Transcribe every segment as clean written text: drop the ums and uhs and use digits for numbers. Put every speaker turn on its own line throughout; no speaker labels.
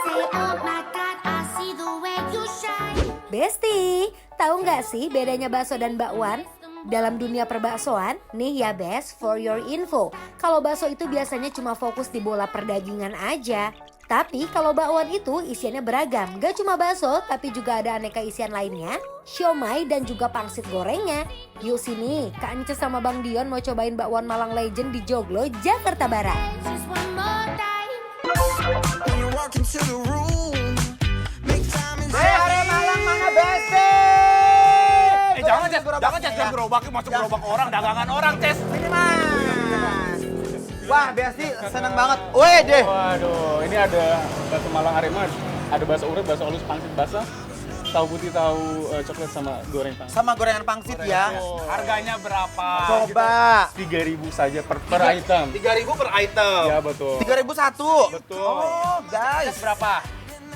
say, oh my God, I see the way you shine.
Besti, tahu nggak sih bedanya bakso dan bakwan? Dalam dunia perbaksoan, nih ya Bes, for your info. Kalau bakso itu biasanya cuma fokus di bola perdagingan aja. Tapi kalau bakwan itu isiannya beragam. Gak cuma bakso, tapi juga ada aneka isian lainnya. Siomay dan juga pangsit gorengnya. Yuk sini, Kak Ence sama Bang Dion mau cobain bakwan Malang Legend di Joglo, Jakarta Barat.
Just one more time.
When you walk into the room, make time and
Area Malang mana Besti?
Jangan Ces, jangan gerobak, masuk gerobak orang, dagangan orang, Ces.
Ini mas. Wah Besti seneng banget. Weh deh.
Waduh, ini ada bakso Malang Arema, ada bakso urat, bakso halus, pangsit basah, tahu putih, tahu coklat sama goreng pangsit.
Sama gorengan pangsit ya.
Harganya berapa?
Coba.
3.000 saja per item.
3.000 per item.
Ya betul.
3.001.
Betul.
Oh guys.
Berapa?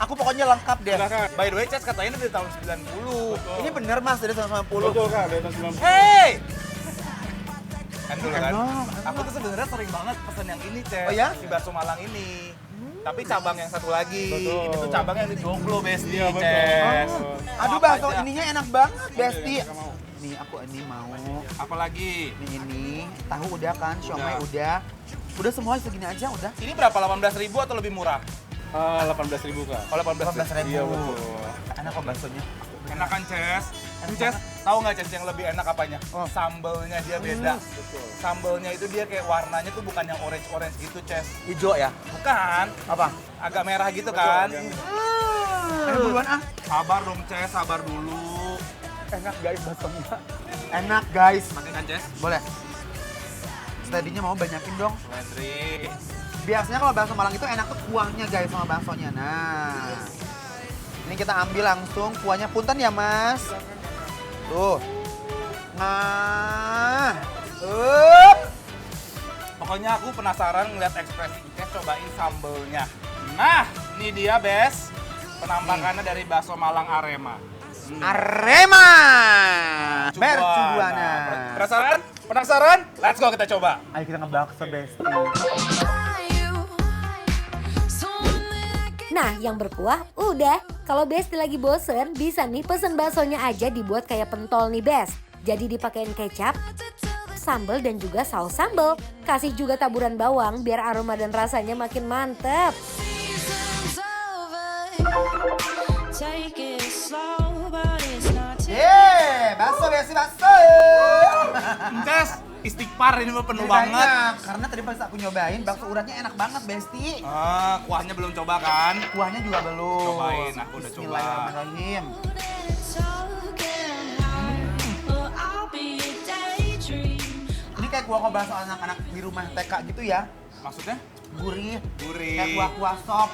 Aku pokoknya lengkap deh.
Silakan.
By the way, Ces katanya dari tahun 90.
Ini bener mas dari tahun 90.
Betul Kak, dari tahun 90.
Hey! Kan dulu kan,
Enak.
aku tuh sebenarnya sering banget pesen yang ini, Ces.
Oh ya?
Si bakso Malang ini. Tapi cabang yang satu lagi.
Betul.
Ini tuh cabang yang di Joglo, Besti,
Iya, betul.
Ces.
Aduh
Apa
bakso
aja?
ininya enak banget Besti.
Kakak mau.
Nih aku ini mau.
Apalagi?
Ini tahu udah kan, siomay udah. Udah semua segini aja udah.
Ini berapa? 18.000 atau lebih murah?
18.000 Kak.
Kalau 18.000.
Iya betul.
Enak kok baksonya.
Enak kan, Ces? Ini, Ces, tahu nggak, Ces, yang lebih enak apanya?
Oh.
Sambelnya dia beda. Sambelnya itu dia kayak warnanya tuh bukan yang orange-orange gitu, Ces.
Hijau ya?
Bukan.
Apa?
Agak merah gitu kan.
Ayo buruan ah.
Sabar dong, Ces, sabar dulu.
Enak guys baksonya. Enak guys.
Makin kan, Ces?
Boleh. Tadinya mau banyakin dong.
Wedri.
Biasanya kalau bakso Malang itu enak tuh kuahnya guys sama baksonya. Nah. Ini kita ambil langsung kuahnya, punten ya mas. Tuh. Nah.
Pokoknya aku penasaran ngeliat ekspresi Ces cobain sambelnya. Nah, ini dia, Bes. Penampakannya dari bakso Malang Arema.
Arema.
Mercubuana.
Mercubuana.
Penasaran? Penasaran? Let's go kita coba.
Ayo kita ngebakso Besti.
Nah, yang berkuah udah. Kalau Besti lagi bosen, bisa nih pesen baksonya aja dibuat kayak pentol nih Bes. Jadi dipakein kecap, sambal dan juga saus sambal. Kasih juga taburan bawang biar aroma dan rasanya makin mantep.
Yeay, bakso Besti bakso.
Ces, istighfar ini mah penuh
Ini
banget.
banyak, karena tadi pas aku nyobain bakso uratnya enak banget Besti.
Kuahnya belum coba kan?
Kuahnya juga belum.
Cobain, aku udah coba.
Bismillahirrahmanirrahim. Ini kayak kuah bakso anak-anak di rumah TK gitu ya.
Maksudnya?
Gurih.
Gurih.
Kayak kuah-kuah sop.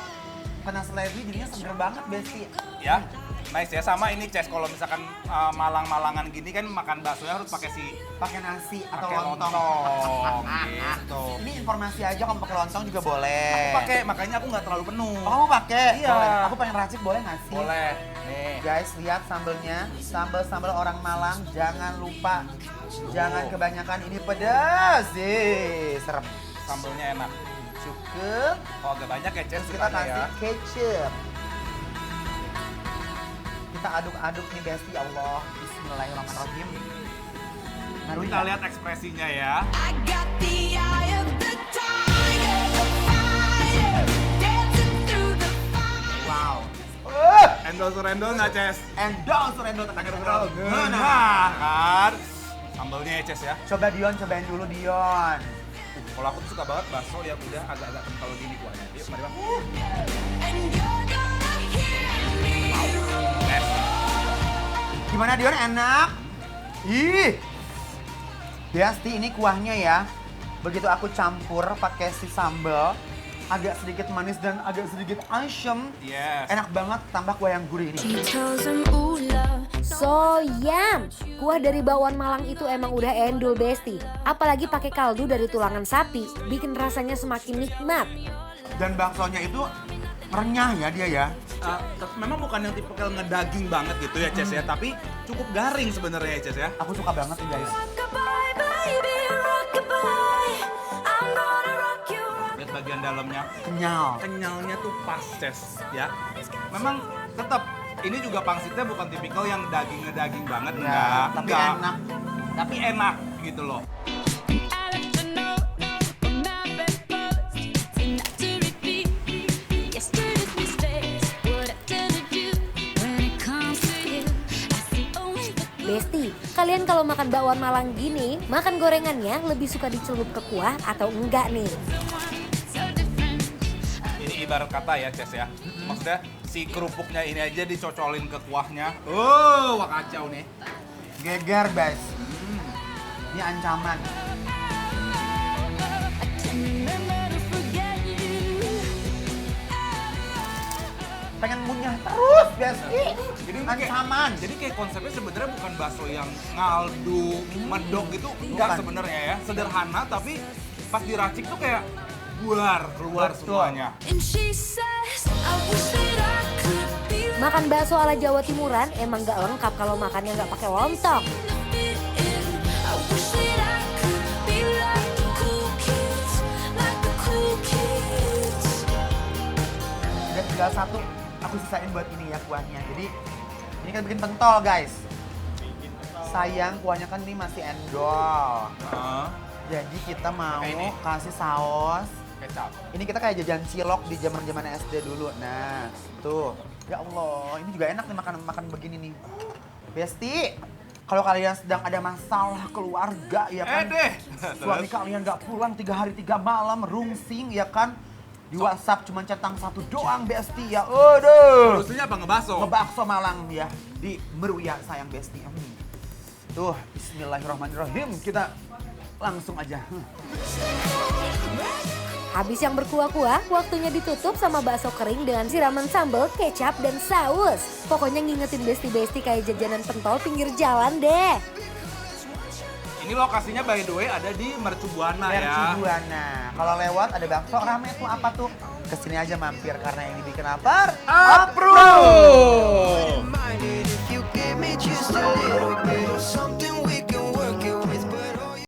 Kena seledri jadinya seger banget Besti.
Ya, nice ya. Sama ini, Ces, kalau misalkan Malang-Malangan gini kan makan baksonya harus pakai
Pakai nasi atau
pakai
lontong.
gitu.
Ini informasi aja, kalau pakai lontong juga boleh.
Aku pakai, makanya aku nggak terlalu penuh.
Oh, kamu pakai?
Iya.
Boleh. Aku pengen racik, boleh nggak sih?
Boleh. Nih.
Guys, lihat sambelnya. Sambel-sambel orang Malang, jangan lupa. Jangan kebanyakan, ini pedas. Serem.
Sambelnya enak.
Cukup.
Oh, agak banyak ya, Ces,
Terus kita
sukanya
kasih kecap. Kita aduk-aduk nih Besti, ya Allah. Bismillahirrahmanirrahim. Ngaruh
Kita lihat ekspresinya ya.
Wow.
Endol-rendol nggak, Ces?
Endol, surendol, tetangga
Nah, kan. Sambelnya ya, Ces ya.
Coba Dion, cobain dulu Dion.
Kalau aku tuh suka banget bakso yang udah agak-agak kental gini kuahnya. Yuk, mari Bang.
Gimana Dion, enak? Ih. Besti, ini kuahnya ya. Begitu aku campur pakai si sambal, agak sedikit manis dan agak sedikit asam.
Yes.
Enak banget, tambah kuah yang gurih ini.
So yum. Kuah dari bakwan Malang itu emang udah endul Besti. Apalagi pakai kaldu dari tulangan sapi, bikin rasanya semakin nikmat.
Dan baksonya itu renyah ya dia ya.
Memang bukan yang tipe ngedaging banget gitu ya, Ces ya, tapi cukup garing sebenarnya ya, Ces ya.
Aku suka banget nih guys.
Lihat bagian dalamnya.
Kenyal.
Kenyalnya tuh pas, Ces, ya. Memang tetap ini juga pangsitnya bukan tipikal yang daging banget,
Ya,
enggak.
tapi
Enggak.
enak.
Tapi enak gitu loh.
Besti, kalian kalau makan bakwan Malang gini, makan gorengannya lebih suka dicelup ke kuah atau enggak nih?
Ini ibarat kata ya, Ces ya. Maksudnya si kerupuknya ini aja dicocolin ke kuahnya. Oh, wah kacau nih.
Geger, guys. Ini ancaman. Pengen ngunyah terus, Besti.
Jadi
Ancaman.
Jadi kayak konsepnya sebenarnya bukan bakso yang ngaldu, medok gitu, enggak
Bukan.
sebenarnya ya. Sederhana tapi pas diracik tuh kayak keluar
Betul.
semuanya.
Makan bakso ala Jawa Timuran emang gak lengkap kalau makannya gak pakai lontong.
Dan tinggal satu, aku sisain buat ini ya kuahnya. Jadi ini kan bikin pentol, guys. Sayang kuahnya kan ini masih endol.
Heeh.
Jadi kita mau
Kayak ini.
kasih saus.
Kecap.
Ini kita kayak jajan cilok di zaman-zaman SD dulu. Nah, tuh. Ya Allah, ini juga enak nih makan begini nih. Besti, kalau kalian sedang ada masalah keluarga ya kan.
deh.
Suami kalian nggak pulang 3 hari 3 malam, rungsing ya kan. Di WhatsApp cuma centang satu doang, Besti ya. Aduh.
Solusinya apa, ngebakso?
Ngebakso Malang ya di Meruya sayang Besti. Tuh, bismillahirrahmanirrahim. Kita langsung aja.
Habis yang berkuah-kuah, waktunya ditutup sama bakso kering dengan siraman sambal, kecap, dan saus. Pokoknya ngingetin besti-besti kayak jajanan pentol pinggir jalan deh.
Ini lokasinya by the way ada di Mercu Buana ya.
Merci Buana. Kalau lewat ada bakso rame tuh apa tuh? Kesini aja mampir karena yang dibikin lapar.
Approve!